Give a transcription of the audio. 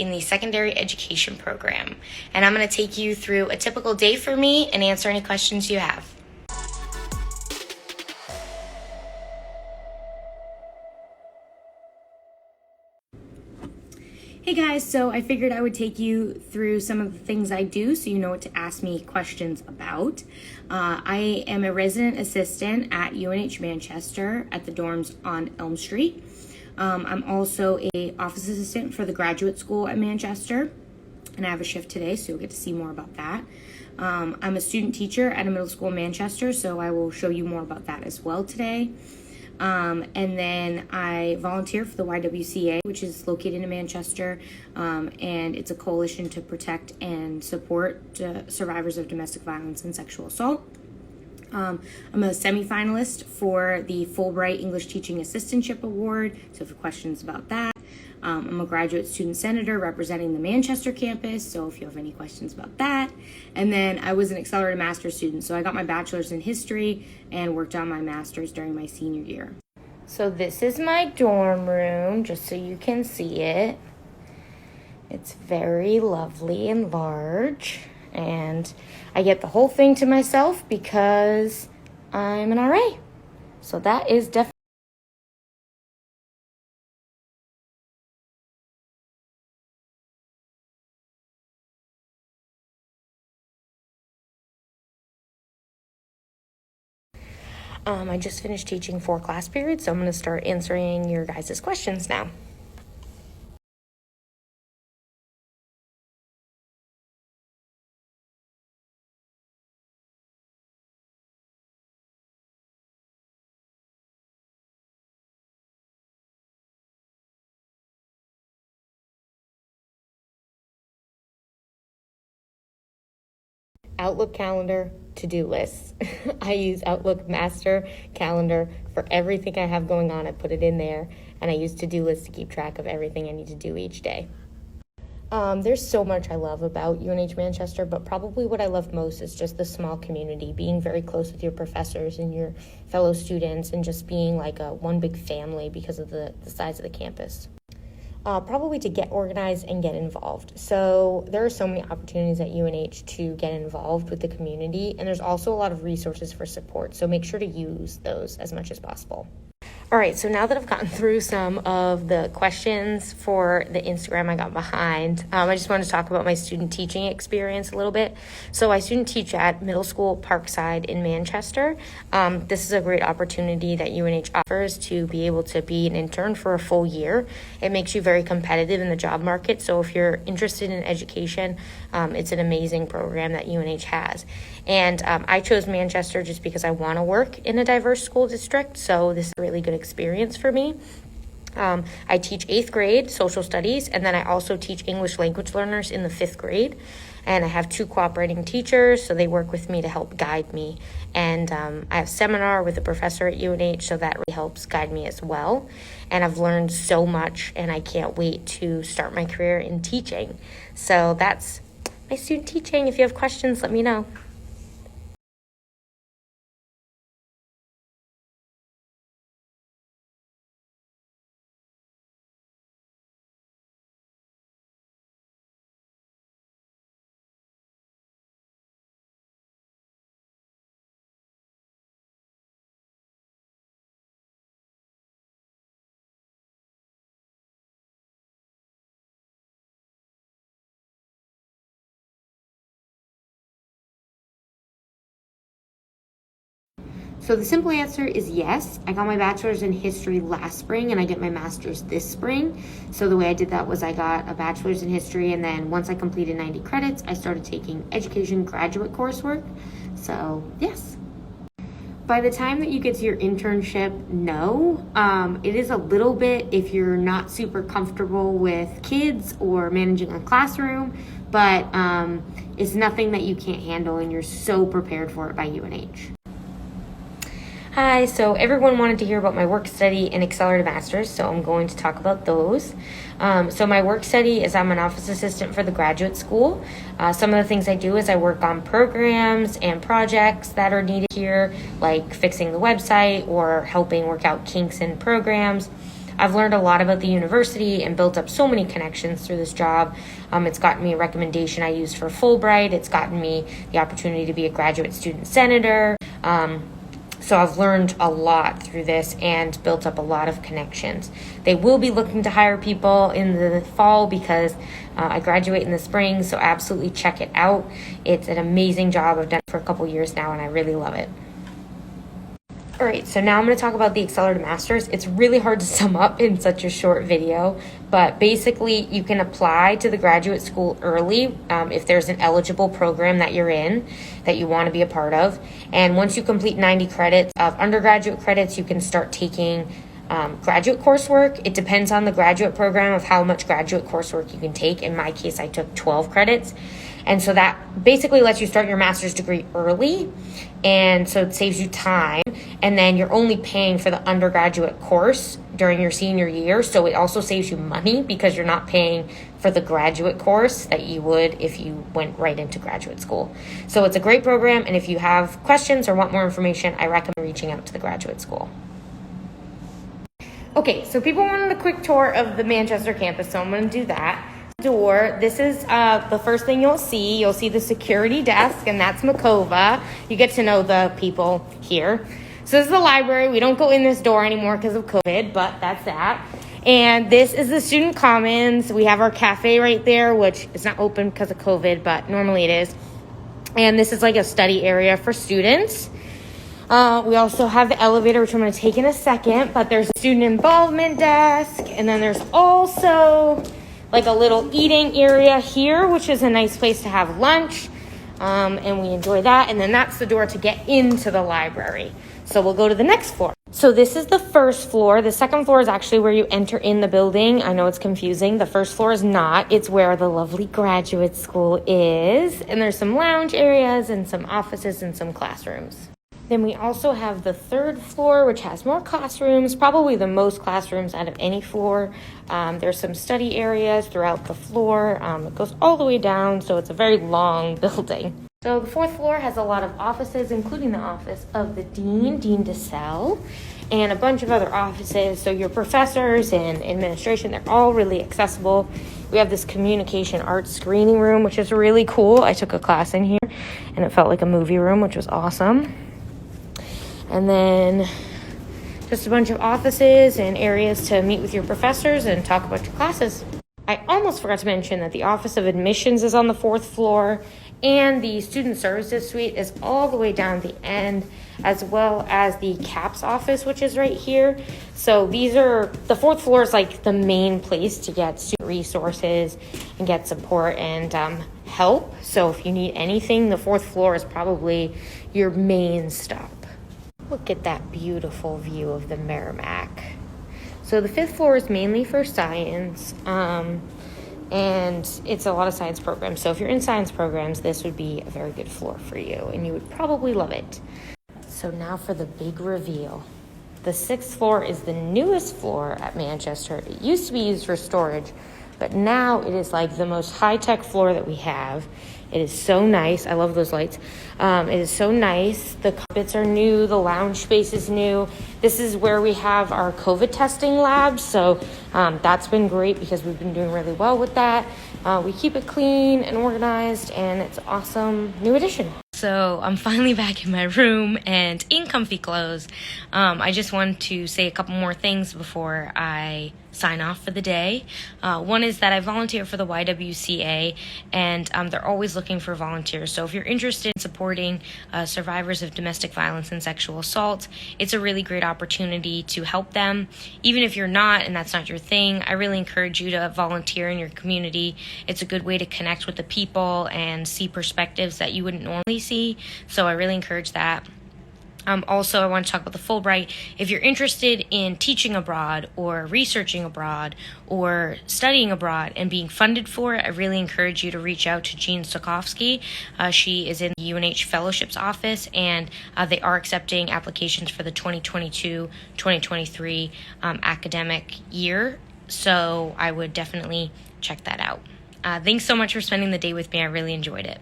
in the secondary education program. And I'm going to take you through a typical day for me and answer any questions you have. Hey guys, so I figured I would take you through some of the things I do so you know what to ask me questions about. I am a resident assistant at UNH Manchester at the dorms on Elm Street. I'm also a office assistant for the graduate school at Manchester, and I have a shift today, so you'll get to see more about that. I'm a student teacher at a middle school in Manchester, so I will show you more about that as well today. And then I volunteer for the YWCA, which is located in Manchester, and it's a coalition to protect and support survivors of domestic violence and sexual assault. I'm a semi-finalist for the Fulbright English Teaching Assistantship Award, so if you have questions about that. I'm a graduate student senator representing the Manchester campus, so if you have any questions about that. And then I was an accelerated master's student, so I got my bachelor's in history and worked on my master's during my senior year. So this is my dorm room, just so you can see it. It's very lovely and large, and I get the whole thing to myself because I'm an RA. So that is definitely I just finished teaching 4 class periods, so I'm going to start answering your guys' questions now. Outlook calendar, to-do lists. I use Outlook Master Calendar for everything I have going on. I put it in there, and I use to-do lists to keep track of everything I need to do each day. There's so much I love about UNH Manchester, but probably what I love most is just the small community, being very close with your professors and your fellow students, and just being like one big family because of the size of the campus. Probably to get organized and get involved. So there are so many opportunities at UNH to get involved with the community, and there's also a lot of resources for support, so make sure to use those as much as possible. All right, so now that I've gotten through some of the questions for the Instagram I got behind, I just want to talk about my student teaching experience a little bit. So I student teach at Middle School Parkside in Manchester. This is a great opportunity that UNH offers to be able to be an intern for a full year. It makes you very competitive in the job market, so if you're interested in education, it's an amazing program that UNH has. And I chose Manchester just because I want to work in a diverse school district, so this is a really good experience for me. I teach 8th grade social studies, and then I also teach English language learners in the 5th grade. And I have 2 cooperating teachers, so they work with me to help guide me. And I have seminar with a professor at UNH, so that really helps guide me as well. And I've learned so much, and I can't wait to start my career in teaching. So that's my student teaching. If you have questions, let me know. So the simple answer is yes. I got my bachelor's in history last spring, and I get my master's this spring. So the way I did that was I got a bachelor's in history, and then once I completed 90 credits, I started taking education graduate coursework. So yes. By the time that you get to your internship, no. It is a little bit if you're not super comfortable with kids or managing a classroom, but it's nothing that you can't handle, and you're so prepared for it by UNH. Hi, so everyone wanted to hear about my work study and accelerated masters, so I'm going to talk about those. So my work study is I'm an office assistant for the graduate school. Some of the things I do is I work on programs and projects that are needed here, like fixing the website or helping work out kinks in programs. I've learned a lot about the university and built up so many connections through this job. It's gotten me a recommendation I used for Fulbright. It's gotten me the opportunity to be a graduate student senator. So I've learned a lot through this and built up a lot of connections. They will be looking to hire people in the fall because I graduate in the spring, so absolutely check it out. It's an amazing job. I've done it for a couple years now, and I really love it. All right, so now I'm going to talk about the Accelerated Masters. It's really hard to sum up in such a short video, but basically you can apply to the graduate school early if there's an eligible program that you're in that you want to be a part of. And once you complete 90 credits of undergraduate credits, you can start taking graduate coursework. It depends on the graduate program of how much graduate coursework you can take. In my case, I took 12 credits. And so that basically lets you start your master's degree early. And so it saves you time. And then you're only paying for the undergraduate course during your senior year. So it also saves you money because you're not paying for the graduate course that you would if you went right into graduate school. So it's a great program. And if you have questions or want more information, I recommend reaching out to the graduate school. Okay, so people wanted a quick tour of the Manchester campus, so I'm going to do that. Door. This is the first thing you'll see. You'll see the security desk, and that's Makova. You get to know the people here. So this is the library. We don't go in this door anymore because of COVID, but that's that. And this is the student commons. We have our cafe right there, which is not open because of COVID, but normally it is. And this is like a study area for students. We also have the elevator, which I'm going to take in a second, but there's a student involvement desk, and then there's also like a little eating area here, which is a nice place to have lunch, and we enjoy that. And then that's the door to get into the library. So we'll go to the next floor. So this is the first floor. The second floor is actually where you enter in the building. I know it's confusing. The first floor is not. It's where the lovely graduate school is. And there's some lounge areas and some offices and some classrooms. Then we also have the third floor, which has more classrooms, probably the most classrooms out of any floor. There's some study areas throughout the floor. It goes all the way down, so it's a very long building. So the fourth floor has a lot of offices, including the office of the Dean DeSalle, and a bunch of other offices. So your professors and administration, they're all really accessible. We have this communication arts screening room, which is really cool. I took a class in here, and it felt like a movie room, which was awesome. And then just a bunch of offices and areas to meet with your professors and talk about your classes. I almost forgot to mention that the Office of Admissions is on the fourth floor, and the Student Services Suite is all the way down the end, as well as the CAPS office, which is right here. So the fourth floor is like the main place to get student resources and get support and help. So if you need anything, the fourth floor is probably your main stop. Look at that beautiful view of the Merrimack. So the fifth floor is mainly for science, and it's a lot of science programs. So if you're in science programs, this would be a very good floor for you, and you would probably love it. So now for the big reveal. The sixth floor is the newest floor at Manchester. It used to be used for storage, but now it is like the most high-tech floor that we have. It is so nice. I love those lights. It is so nice. The carpets are new. The lounge space is new. This is where we have our COVID testing lab. So that's been great because we've been doing really well with that. We keep it clean and organized, and it's an awesome new addition. So I'm finally back in my room and in comfy clothes. I just wanted to say a couple more things before I sign off for the day. One is that I volunteer for the YWCA, and they're always looking for volunteers. So if you're interested in supporting survivors of domestic violence and sexual assault, it's a really great opportunity to help them. Even if you're not and that's not your thing, I really encourage you to volunteer in your community. It's a good way to connect with the people and see perspectives that you wouldn't normally see. So I really encourage that. Also, I want to talk about the Fulbright. If you're interested in teaching abroad or researching abroad or studying abroad and being funded for it, I really encourage you to reach out to Jean Stokowski. She is in the UNH Fellowships office, and they are accepting applications for the 2022-2023 academic year. So I would definitely check that out. Thanks so much for spending the day with me. I really enjoyed it.